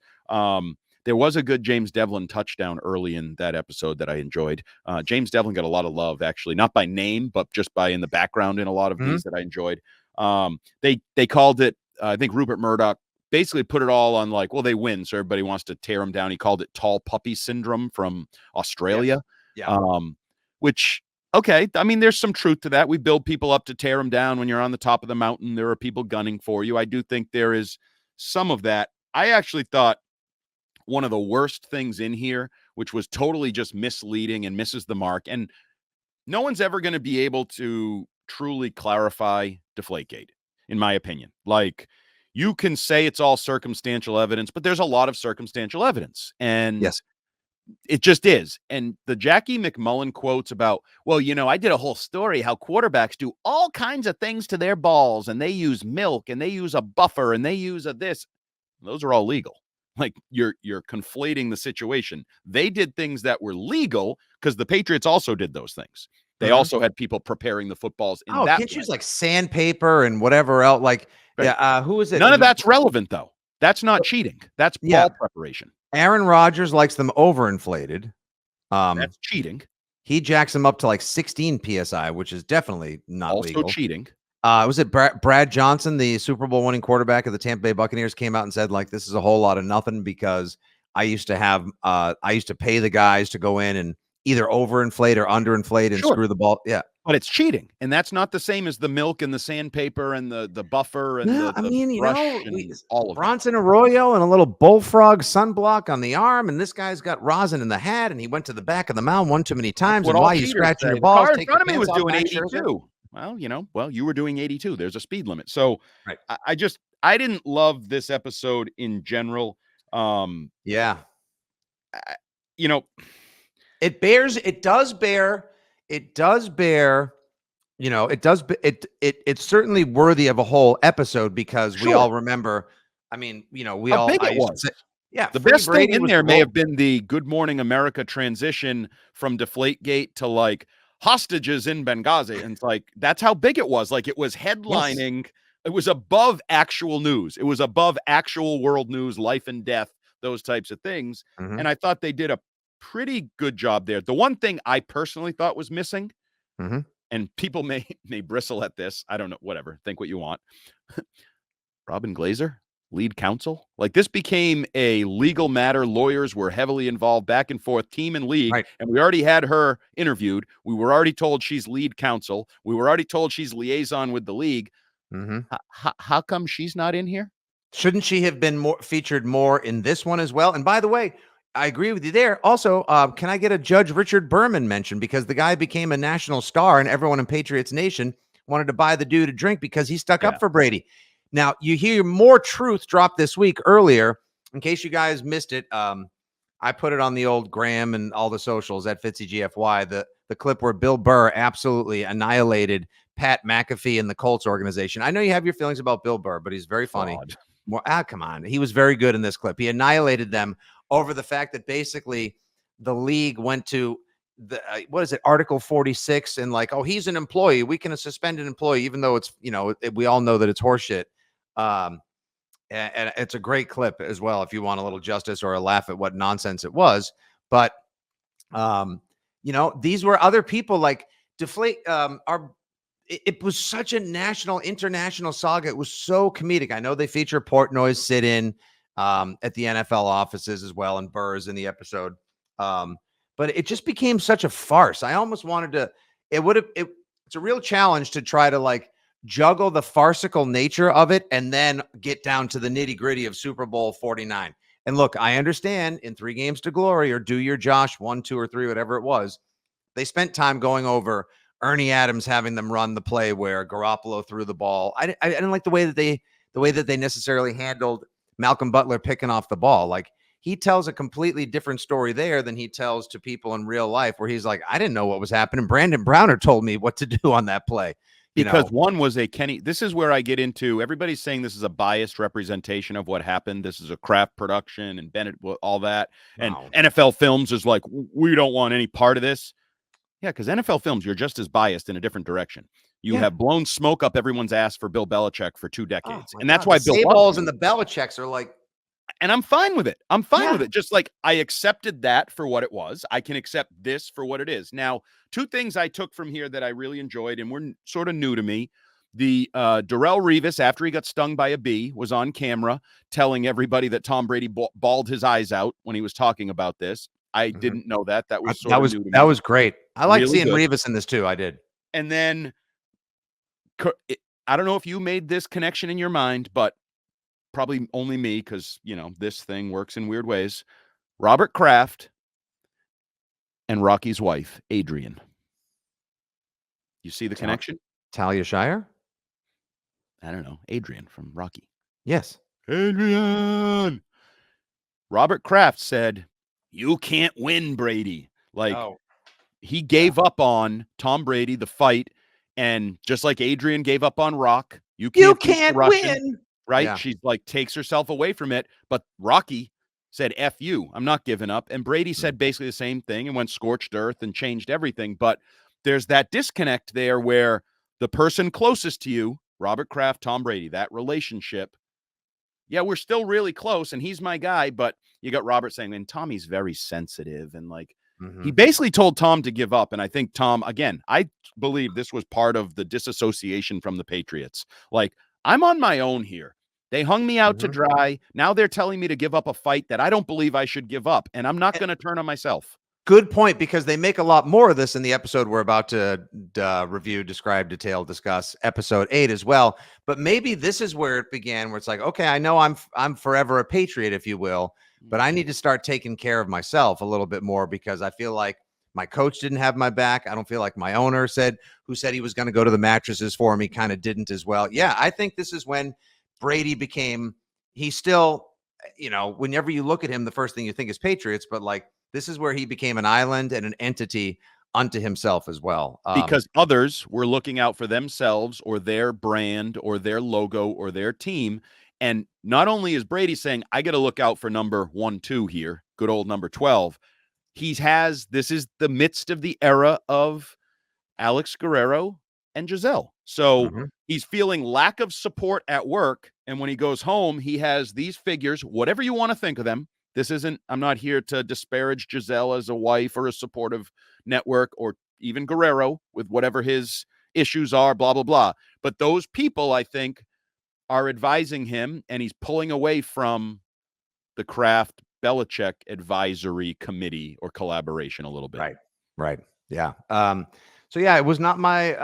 There was a good James Devlin touchdown early in that episode that I enjoyed. James Devlin got a lot of love, actually, not by name, but just by in the background in a lot of these that I enjoyed. They called it, I think Rupert Murdoch basically put it all on like, well, they win, so everybody wants to tear them down. He called it tall puppy syndrome from Australia. Yes. Yeah. Which, okay, I mean, there's some truth to that. We build people up to tear them down when you're on the top of the mountain. There are people gunning for you. I do think there is some of that. I actually thought one of the worst things in here, which was totally just misleading and misses the mark. And no one's ever going to be able to truly clarify Deflategate, in my opinion. Like, you can say it's all circumstantial evidence, but there's a lot of circumstantial evidence. And yes, it just is. And the Jackie McMullen quotes about, well, I did a whole story how quarterbacks do all kinds of things to their balls, and they use milk, and they use a buffer, and they use a this. Those are all legal. Like, you're conflating the situation. They did things that were legal because the Patriots also did those things. They also had people preparing the footballs in that can't way. use like sandpaper and whatever else. Like, right. Who is it? None of that's relevant, though. That's not cheating. That's ball preparation. Aaron Rodgers likes them overinflated. That's cheating. He jacks them up to like 16 PSI, which is definitely not also legal. Cheating. Was it Brad Johnson, the Super Bowl winning quarterback of the Tampa Bay Buccaneers, came out and said, like, this is a whole lot of nothing because I used to pay the guys to go in and either overinflate or underinflate and screw the ball. Yeah. But it's cheating. And that's not the same as the milk and the sandpaper and the buffer and the brush and all of Bronson Arroyo and a little bullfrog sunblock on the arm, and this guy's got rosin in the hat, and he went to the back of the mound one too many times. And why you scratching your balls? The car in front of me was doing 82. Well, you were doing 82. There's a speed limit. So right. I didn't love this episode in general. Yeah. It it's certainly worthy of a whole episode because we all remember. I mean, how big it was. The best Brady thing in there may have been the Good Morning America transition from Deflategate to like hostages in Benghazi. And it's like, that's how big it was. Like, it was headlining. Yes. It was above actual news. It was above actual world news, life and death, those types of things. Mm-hmm. And I thought they did a pretty good job there. The one thing I personally thought was missing, and people may bristle at this, I don't know, whatever, think what you want. Robin Glazer, lead counsel. Like, this became a legal matter. Lawyers were heavily involved, back and forth, team and league. Right. And we already had her interviewed. We were already told she's lead counsel. We were already told she's liaison with the league. How come she's not in here? Shouldn't she have been featured more in this one as well? And by the way, I agree with you there. Also, can I get a Judge Richard Berman mention? Because the guy became a national star and everyone in Patriots Nation wanted to buy the dude a drink because he stuck up for Brady. Now, you hear more truth drop this week earlier. In case you guys missed it, I put it on the old Graham and all the socials at FitzyGFY, the clip where Bill Burr absolutely annihilated Pat McAfee and the Colts organization. I know you have your feelings about Bill Burr, but he's very funny. Come on. He was very good in this clip. He annihilated them over the fact that basically the league went to Article 46 and like, oh, he's an employee. We can suspend an employee, even though it's, we all know that it's horseshit. And it's a great clip as well if you want a little justice or a laugh at what nonsense it was. But, these were other people like it was such a national, international saga. It was so comedic. I know they feature Portnoy's sit-in at the NFL offices as well, and Burr's in the episode. But it just became such a farce. I almost wanted to. It's a real challenge to try to like juggle the farcical nature of it and then get down to the nitty-gritty of Super Bowl 49. And look, I understand in 3 Games to Glory or Do Your Josh 1, 2, or 3, whatever it was, they spent time going over Ernie Adams having them run the play where Garoppolo threw the ball. I didn't like the way that they necessarily handled Malcolm Butler picking off the ball. Like, he tells a completely different story there than he tells to people in real life, where he's like, I didn't know what was happening. Brandon Browner told me what to do on that play. Because one was a Kenny. This is where I get into, everybody's saying this is a biased representation of what happened. This is a Kraft production and Bennett, all that. And NFL Films is like, we don't want any part of this. Yeah, because NFL Films, you're just as biased in a different direction. You have blown smoke up everyone's ass for Bill Belichick for 2 decades. And that's why Bill Saballs and the Belichicks are like, and I'm fine with it. I'm fine with it. Just like I accepted that for what it was. I can accept this for what it is. Now, 2 things I took from here that I really enjoyed and were sort of new to me. The Darrelle Revis, after he got stung by a bee, was on camera telling everybody that Tom Brady bawled his eyes out when he was talking about this. I didn't know that. That was sort of new to me. That was great. I like seeing Revis in this too. I did. And then I don't know if you made this connection in your mind, but probably only me, because, you know, this thing works in weird ways. Robert Kraft and Rocky's wife, Adrian. You see the connection? Talia Shire? I don't know. Adrian from Rocky. Yes. Adrian. Robert Kraft said, you can't win, Brady. Like, he gave up on Tom Brady, the fight. And just like Adrian gave up on Rock, you can't win. Right? Yeah. She's like, takes herself away from it. But Rocky said, F you, I'm not giving up. And Brady said basically the same thing and went scorched earth and changed everything. But there's that disconnect there where the person closest to you, Robert Kraft, Tom Brady, that relationship, we're still really close and he's my guy. But you got Robert saying, and Tommy's very sensitive. And like, he basically told Tom to give up. And I think Tom, again, I believe this was part of the disassociation from the Patriots. Like, I'm on my own here. They hung me out to dry. Now they're telling me to give up a fight that I don't believe I should give up. And I'm not going to turn on myself. Good point, because they make a lot more of this in the episode we're about to review, describe, detail, discuss, episode 8 as well. But maybe this is where it began, where it's like, okay, I know I'm forever a Patriot, if you will, but I need to start taking care of myself a little bit more, because I feel like my coach didn't have my back. I don't feel like my owner who said he was going to go to the mattresses for me, kind of didn't as well. Yeah, I think this is when Brady became, he's still, you know, whenever you look at him, the first thing you think is Patriots, but like, this is where he became an island and an entity unto himself as well. Because others were looking out for themselves or their brand or their logo or their team. And not only is Brady saying, I got to look out for number 1, 2 here, good old number 12. This is the midst of the era of Alex Guerrero and Giselle. So he's feeling lack of support at work. And when he goes home, he has these figures, whatever you want to think of them. I'm not here to disparage Giselle as a wife or a supportive network, or even Guerrero with whatever his issues are, blah, blah, blah. But those people, I think, are advising him, and he's pulling away from the Kraft Belichick advisory committee or collaboration a little bit. Right. Yeah. So yeah, it was not my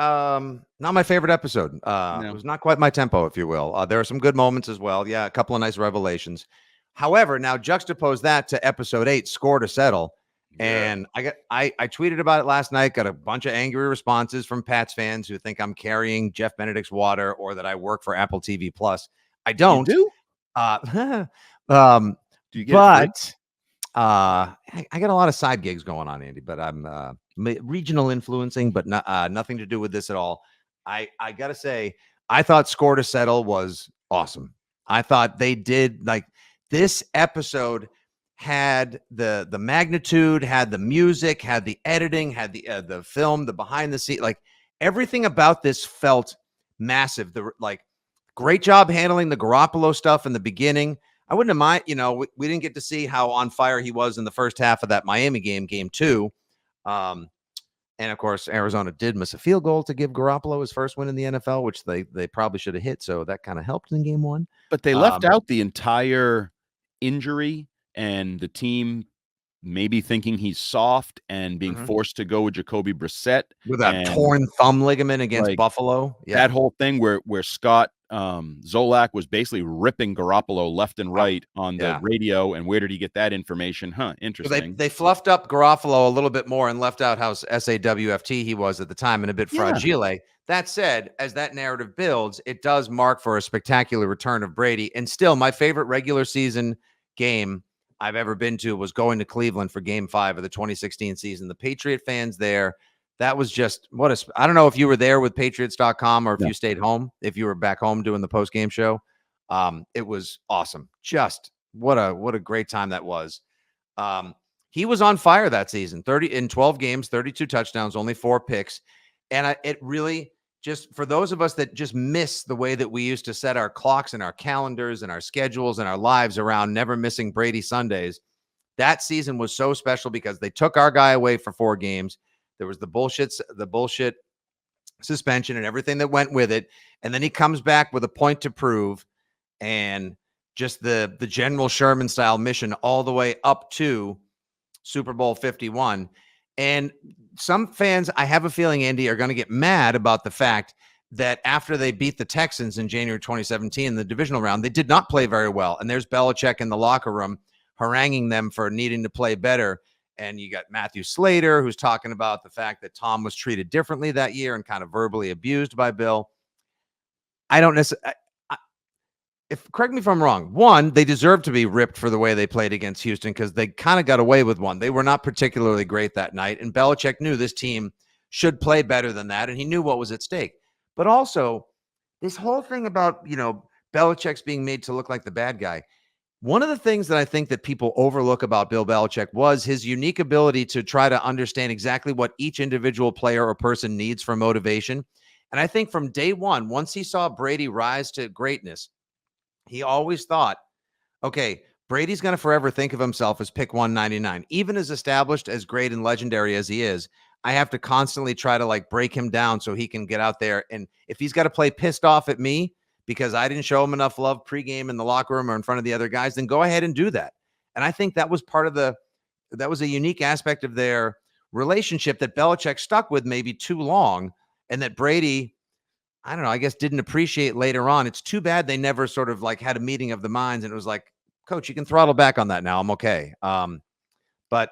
favorite episode. It was not quite my tempo, if you will. There are some good moments as well. Yeah, a couple of nice revelations. However, now juxtapose that to episode 8, Score to Settle. And I tweeted about it last night, got a bunch of angry responses from Pats fans who think I'm carrying Jeff Benedict's water or that I work for Apple TV Plus. I don't. You do? Do you get I got a lot of side gigs going on, Andy, but I'm regional influencing, but nothing to do with this at all. I got to say, I thought Score to Settle was awesome. I thought they did, like, this episode had the magnitude, had the music, had the editing, had the film, the behind the scene, like everything about this felt massive. Great job handling the Garoppolo stuff in the beginning. I wouldn't have mind, we didn't get to see how on fire he was in the first half of that Miami game 2. And of course, Arizona did miss a field goal to give Garoppolo his first win in the NFL, which they probably should have hit. So that kind of helped in game 1. But they left out the entire injury and the team maybe thinking he's soft and being forced to go with Jacoby Brissett with a torn thumb ligament against Buffalo. Yeah. That whole thing where Scott Zolak was basically ripping Garoppolo left and right on the Yeah. radio. And where did he get that information? So Interesting. they fluffed up Garofalo a little bit more and left out how SAWFT he was at the time and a bit fragile. That said, as that narrative builds, it does mark for a spectacular return of Brady. And still, my favorite regular season game I've ever been to was going to Cleveland for Game 5 of the 2016 season. The Patriot fans there, that was just I don't know if you were there with Patriots.com or if you stayed home, if you were back home doing the post-game show. It was awesome. Just what a great time that was. He was on fire that season, 30 in 12 games, 32 touchdowns, only 4 picks. And it really just for those of us that just miss the way that we used to set our clocks and our calendars and our schedules and our lives around never missing Brady Sundays. That season was so special because they took our guy away for 4 games. There was the bullshit suspension and everything that went with it. And then he comes back with a point to prove and just the General Sherman style mission all the way up to Super Bowl 51. And some fans, I have a feeling, Andy, are going to get mad about the fact that after they beat the Texans in January 2017 in the divisional round, they did not play very well. And there's Belichick in the locker room haranguing them for needing to play better. And you got Matthew Slater, who's talking about the fact that Tom was treated differently that year and kind of verbally abused by Bill. I don't necessarily. Correct me if I'm wrong. One, they deserve to be ripped for the way they played against Houston because they kind of got away with one. They were not particularly great that night, and Belichick knew this team should play better than that, and he knew what was at stake. But also, this whole thing about, Belichick's being made to look like the bad guy. One of the things that I think that people overlook about Bill Belichick was his unique ability to try to understand exactly what each individual player or person needs for motivation. And I think from day one, once he saw Brady rise to greatness, he always thought, okay, Brady's going to forever think of himself as pick 199. Even as established, as great and legendary as he is, I have to constantly try to break him down so he can get out there. And if he's got to play pissed off at me because I didn't show him enough love pregame in the locker room or in front of the other guys, then go ahead and do that. And I think that was that was a unique aspect of their relationship that Belichick stuck with maybe too long, and that Brady, I don't know, I guess didn't appreciate later on. It's too bad they never sort of had a meeting of the minds and it was like, Coach, you can throttle back on that now. I'm okay. But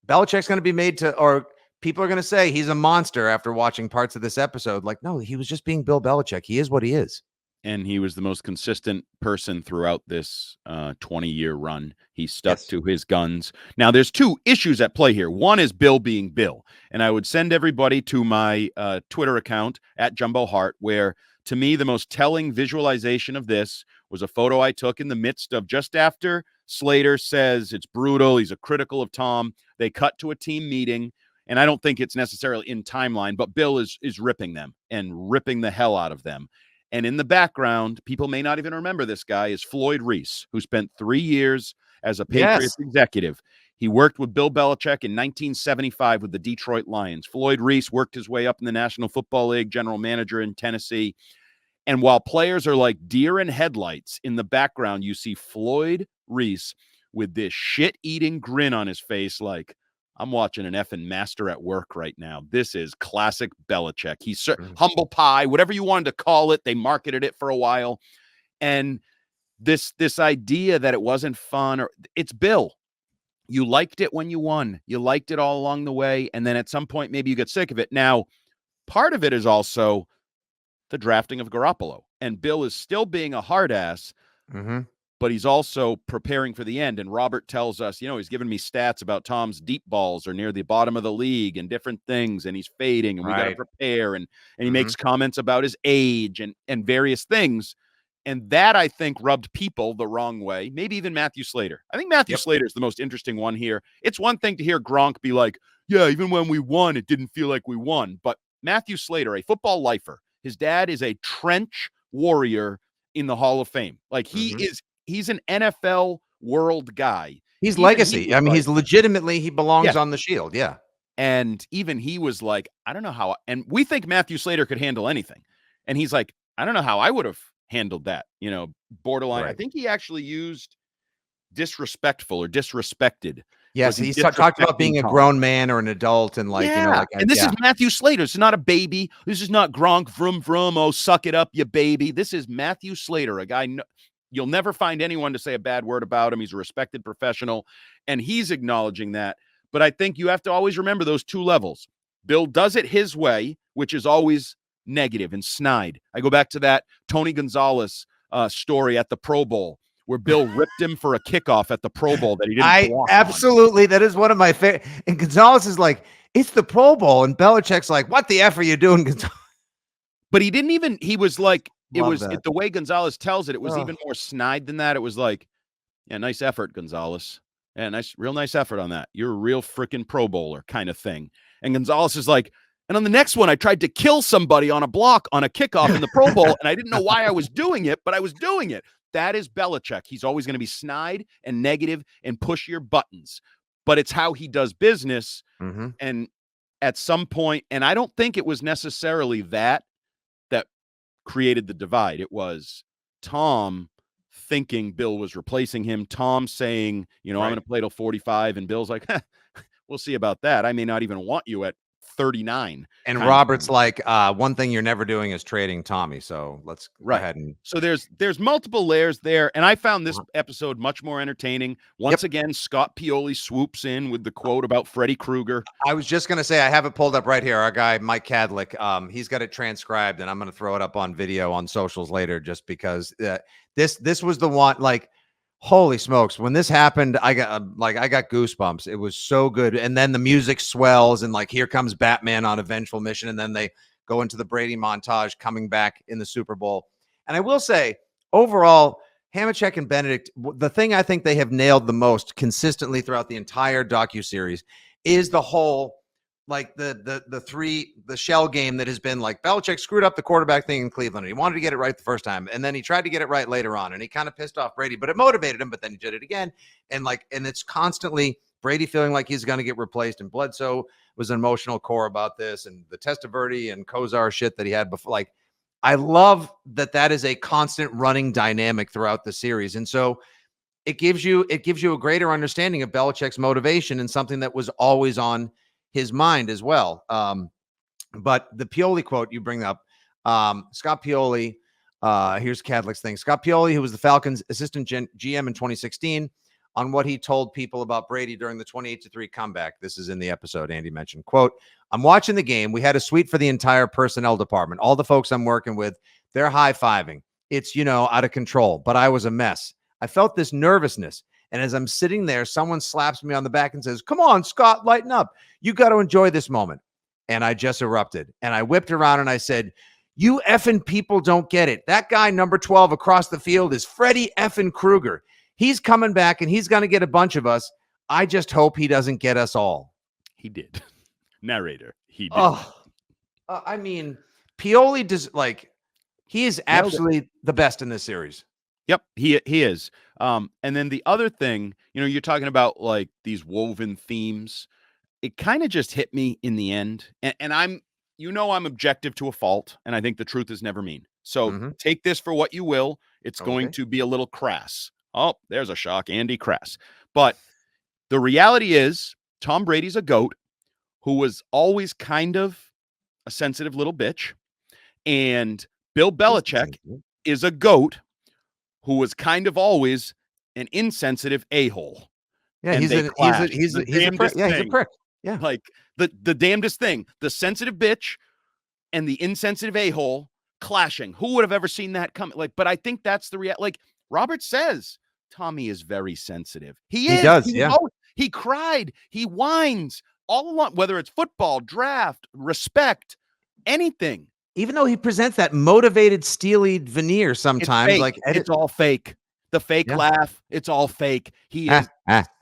Belichick's going to be made to, or people are going to say he's a monster after watching parts of this episode. No, he was just being Bill Belichick. He is what he is. And he was the most consistent person throughout this 20-year run. He stuck to his guns. Now, there's 2 issues at play here. One is Bill being Bill. And I would send everybody to my Twitter account at Jumbo Hart, where, to me, the most telling visualization of this was a photo I took in the midst of just after Slater says it's brutal, he's a critical of Tom. They cut to a team meeting, and I don't think it's necessarily in timeline, but Bill is ripping them and ripping the hell out of them. And in the background, people may not even remember this guy, is Floyd Reese, who spent 3 years as a Patriots executive. He worked with Bill Belichick in 1975 with the Detroit Lions. Floyd Reese worked his way up in the National Football League, general manager in Tennessee. And while players are like deer in headlights, in the background, you see Floyd Reese with this shit-eating grin on his face like, I'm watching an effing master at work right now. This is classic Belichick. He's humble pie, whatever you wanted to call it. They marketed it for a while. And this idea that it wasn't fun, or it's Bill. You liked it when you won. You liked it all along the way. And then at some point, maybe you get sick of it. Now, part of it is also the drafting of Garoppolo. And Bill is still being a hard ass. But he's also preparing for the end. And Robert tells us, he's giving me stats about Tom's deep balls are near the bottom of the league and different things. And he's fading and we got to prepare. And he makes comments about his age and various things. And that, I think, rubbed people the wrong way. Maybe even Matthew Slater. I think Matthew Slater is the most interesting one here. It's one thing to hear Gronk be like, yeah, even when we won, it didn't feel like we won. But Matthew Slater, a football lifer, his dad is a trench warrior in the Hall of Fame. He's an NFL world guy. He's legacy. He's legitimately, he belongs on the shield. Yeah. And even he was like, I don't know how, and we think Matthew Slater could handle anything. And he's like, I don't know how I would have handled that, borderline. I think he actually used disrespectful or disrespected Yes, Was he he talked about being disrespecting a Tom? grown man or an adult and Yeah, and this is yeah. Matthew Slater. It's not a baby. This is not Gronk, vroom, vroom, oh, suck it up, you baby. This is Matthew Slater, a guy you'll never find anyone to say a bad word about him. He's a respected professional, and he's acknowledging that. But I think you have to always remember those two levels. Bill does it his way, which is always negative and snide. I go back to that Tony Gonzalez story at the Pro Bowl where Bill ripped him for a kickoff at the Pro Bowl that he didn't block absolutely, that is one of my favorite. And Gonzalez is like, it's the Pro Bowl, and Belichick's like, what the F are you doing, Gonzalez? But he didn't even, he was like, That. the way Gonzalez tells it, it was Oh. even more snide than that. It was like, yeah, nice effort, Gonzalez. Yeah, real nice effort on that. You're a real freaking Pro Bowler kind of thing. And Gonzalez is like, and on the next one, I tried to kill somebody on a block on a kickoff in the Pro Bowl, and I didn't know why I was doing it, but I was doing it. That is Belichick. He's always going to be snide and negative and push your buttons, but it's how he does business. Mm-hmm. And at some point, and I don't think it was necessarily that created the divide. It was Tom thinking Bill was replacing him. Tom saying, I'm going to play till 45. And Bill's like, we'll see about that. I may not even want you at 39. And Robert's like, one thing you're never doing is trading Tommy. So let's go ahead and. So there's multiple layers there. And I found this episode much more entertaining. Once again, Scott Pioli swoops in with the quote about Freddy Krueger. I was just going to say, I have it pulled up right here. Our guy, Mike Cadlick, he's got it transcribed, and I'm going to throw it up on video on socials later just because this was the one, like, holy smokes. When this happened, I got goosebumps. It was so good. And then the music swells and like, here comes Batman on a vengeful mission. And then they go into the Brady montage coming back in the Super Bowl. And I will say overall, Hamachek and Benedict, the thing I think they have nailed the most consistently throughout the entire docuseries is the whole, like the shell game that has been like Belichick screwed up the quarterback thing in Cleveland. He wanted to get it right the first time, and then he tried to get it right later on, and he kind of pissed off Brady, but it motivated him. But then he did it again, and it's constantly Brady feeling like he's going to get replaced. And Bledsoe was an emotional core about this, and the Testaverde and Kozar shit that he had before. Like, I love that is a constant running dynamic throughout the series, and so it gives you a greater understanding of Belichick's motivation and something that was always on his mind as well. But the Pioli quote you bring up, Scott Pioli, here's Cadlick's thing. Scott Pioli, who was the Falcons assistant GM in 2016, on what he told people about Brady during the 28-3 comeback. This is in the episode Andy mentioned. Quote, I'm watching the game. We had a suite for the entire personnel department. All the folks I'm working with, they're high-fiving. It's, out of control, but I was a mess. I felt this nervousness. And as I'm sitting there, someone slaps me on the back and says, come on, Scott, lighten up. You got to enjoy this moment. And I just erupted. And I whipped around and I said, you effing people don't get it. That guy, number 12 across the field, is Freddy effing Krueger. He's coming back and he's going to get a bunch of us. I just hope he doesn't get us all. He did. Narrator. He did. Oh, I mean, Pioli does, he is absolutely the best in this series. Yep, he is. And then the other thing, you're talking about like these woven themes. It kind of just hit me in the end. And I'm objective to a fault. And I think the truth is never mean. So take this for what you will. It's going to be a little crass. Oh, there's a shock. Andy crass. But the reality is Tom Brady's a goat who was always kind of a sensitive little bitch. And Bill Belichick is a goat who was kind of always an insensitive a-hole. Yeah, he's a prick. Yeah, he's a prick. Yeah. Like the damnedest thing, the sensitive bitch and the insensitive a-hole clashing. Who would have ever seen that coming? But I think that's the like Robert says, Tommy is very sensitive. He does, he cried, he whines all along, whether it's football, draft, respect, anything. Even though he presents that motivated, steely veneer sometimes, it's all fake. The fake laugh, it's all fake. He is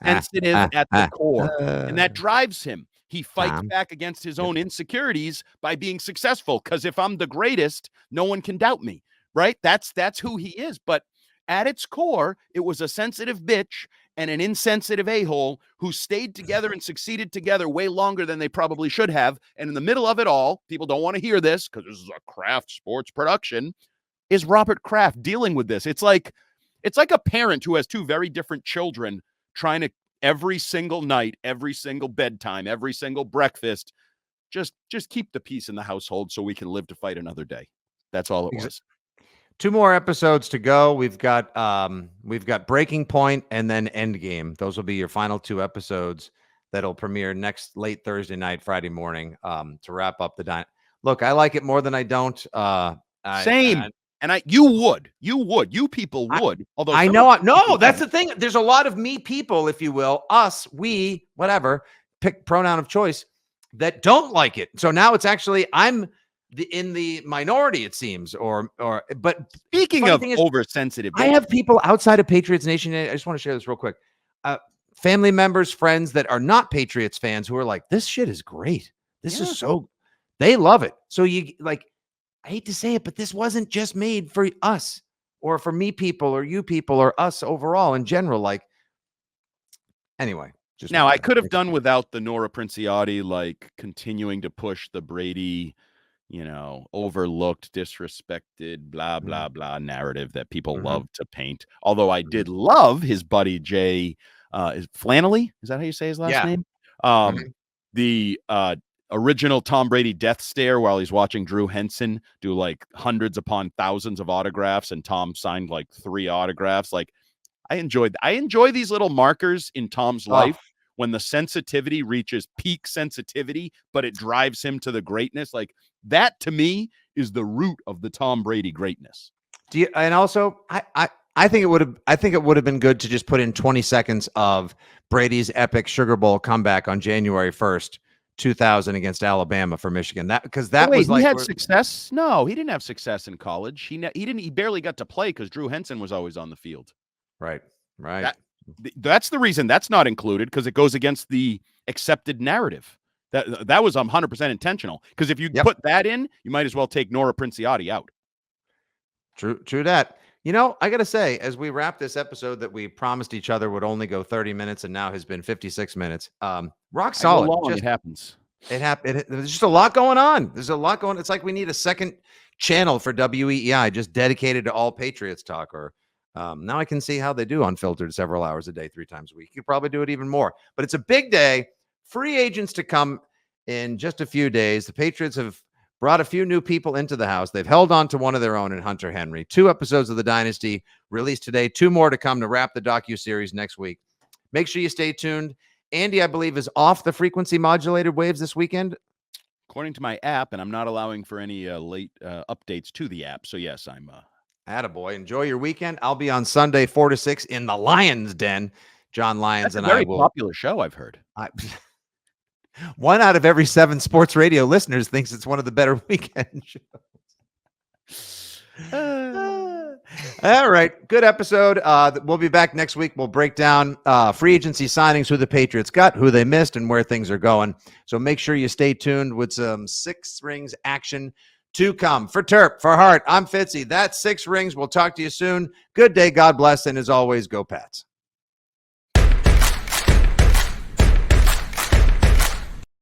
sensitive at the core, and that drives him. He fights back against his own insecurities by being successful. Because if I'm the greatest, no one can doubt me, right? That's who he is. But at its core, it was a sensitive bitch and an insensitive a-hole who stayed together and succeeded together way longer than they probably should have. And in the middle of it all, people don't want to hear this because this is a Kraft sports production, is Robert Kraft dealing with this. It's like a parent who has two very different children trying to every single night, every single bedtime, every single breakfast. Just keep the peace in the household so we can live to fight another day. That's all it was. 2 more episodes to go. We've got Breaking Point and then Endgame. Those will be your final 2 episodes that'll premiere next late Thursday night, Friday morning, to wrap up the Look, I like it more than I don't. Same. You people would. Although I know. No, that's the thing. There's a lot of me people, if you will, us, we, whatever, pick pronoun of choice, that don't like it. So now it's actually I'm in the minority, it seems. But speaking of oversensitive, I have people outside of Patriots Nation. I just want to share this real quick. Family members, friends that are not Patriots fans who are like, this shit is great. This is so, they love it. So you like, I hate to say it, but this wasn't just made for us or for me people or you people or us overall in general. Like, anyway. Now, I could have done without the Nora Princiotti, like continuing to push the Brady, overlooked, disrespected, blah, blah, blah narrative that people love to paint. Although I did love his buddy Jay is Flannelly. Is that how you say his last name? The original Tom Brady death stare while he's watching Drew Henson do like hundreds upon thousands of autographs, and Tom signed like 3 autographs. Like I enjoy these little markers in Tom's life when the sensitivity reaches peak sensitivity, but it drives him to the greatness. Like that to me is the root of the Tom Brady greatness. And also I think it would have been good to just put in 20 seconds of Brady's epic Sugar Bowl comeback on January 1st, 2000 against Alabama for Michigan. He had success. No, he didn't have success in college. He barely got to play because Drew Henson was always on the field. Right. That's the reason that's not included, because it goes against the accepted narrative. That was 100% intentional, because if you put that in, you might as well take Nora Princiotti out. True that. I got to say, as we wrap this episode that we promised each other would only go 30 minutes and now has been 56 minutes, rock solid. It happens. There's just a lot going on. There's a lot going on. It's like we need a second channel for WEEI just dedicated to all Patriots talk. Or now I can see how they do unfiltered several hours a day, 3 times a week. You could probably do it even more. But it's a big day. Free agents to come in just a few days. The Patriots have brought a few new people into the house. They've held on to one of their own in Hunter Henry. 2 episodes of the Dynasty released today. 2 more to come to wrap the docuseries next week. Make sure you stay tuned. Andy, I believe, is off the frequency modulated waves this weekend. According to my app, and I'm not allowing for any late updates to the app. So, yes, I'm... Attaboy. Enjoy your weekend. I'll be on Sunday, 4 to 6 in the Lion's Den. John Lyons and I will... very popular show, I've heard. 1 out of every 7 sports radio listeners thinks it's one of the better weekend shows. All right. Good episode. We'll be back next week. We'll break down free agency signings, who the Patriots got, who they missed, and where things are going. So make sure you stay tuned with some 6 Rings action to come. For Terp, for Hart, I'm Fitzy. That's 6 Rings. We'll talk to you soon. Good day. God bless. And as always, go Pats.